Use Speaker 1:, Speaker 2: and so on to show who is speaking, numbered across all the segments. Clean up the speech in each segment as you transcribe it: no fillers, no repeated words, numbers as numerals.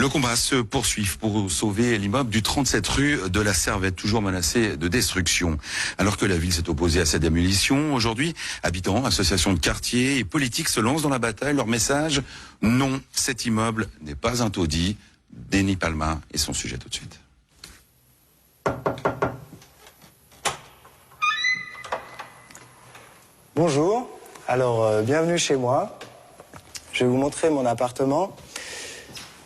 Speaker 1: Le combat se poursuit pour sauver l'immeuble du 37 rue de la Servette, toujours menacé de destruction. Alors que la ville s'est opposée à cette démolition, aujourd'hui, habitants, associations de quartier et politiques se lancent dans la bataille. Leur message, non, cet immeuble n'est pas un taudis. Denis Palma et son sujet tout de suite.
Speaker 2: Bonjour, alors bienvenue chez moi. Je vais vous montrer mon appartement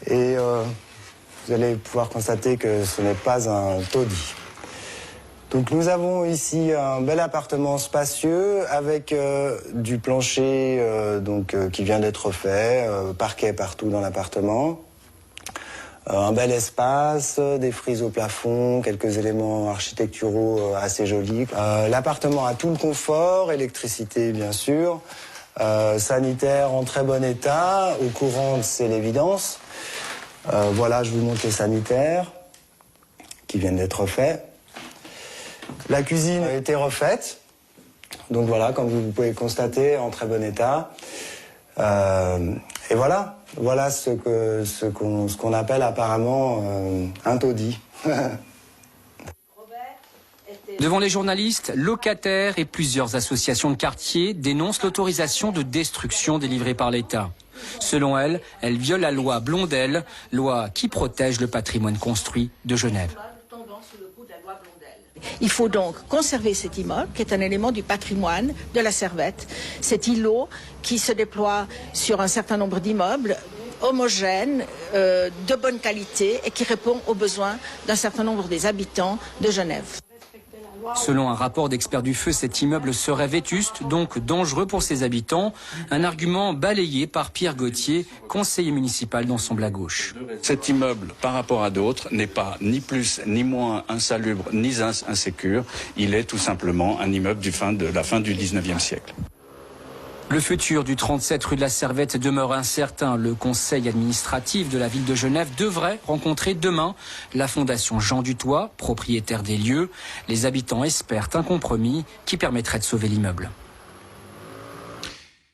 Speaker 2: et vous allez pouvoir constater que ce n'est pas un taudis. Donc nous avons ici un bel appartement spacieux avec du plancher qui vient d'être fait, parquet partout dans l'appartement. Un bel espace, des frises au plafond, quelques éléments architecturaux assez jolis. L'appartement a tout le confort, électricité bien sûr, sanitaire en très bon état, eau courante c'est l'évidence. Voilà, je vous montre les sanitaires qui viennent d'être faits. La cuisine a été refaite, donc voilà, comme vous pouvez le constater, en très bon état. Et voilà ce qu'on appelle apparemment un taudis.
Speaker 3: Devant les journalistes, locataires et plusieurs associations de quartier dénoncent l'autorisation de destruction délivrée par l'État. Selon elles, elle viole la loi Blondel, loi qui protège le patrimoine construit de Genève.
Speaker 4: Il faut donc conserver cet immeuble, qui est un élément du patrimoine de la Servette. Cet îlot qui se déploie sur un certain nombre d'immeubles homogènes, de bonne qualité et qui répond aux besoins d'un certain nombre des habitants de Genève.
Speaker 3: Selon un rapport d'experts du feu, cet immeuble serait vétuste, donc dangereux pour ses habitants. Un argument balayé par Pierre Gauthier, conseiller municipal d'Ensemble à gauche.
Speaker 5: Cet immeuble, par rapport à d'autres, n'est pas ni plus ni moins insalubre ni insécure. Il est tout simplement un immeuble de la fin du 19e siècle.
Speaker 3: Le futur du 37 rue de la Servette demeure incertain. Le conseil administratif de la ville de Genève devrait rencontrer demain la fondation Jean Dutoit, propriétaire des lieux. Les habitants espèrent un compromis qui permettrait de sauver l'immeuble.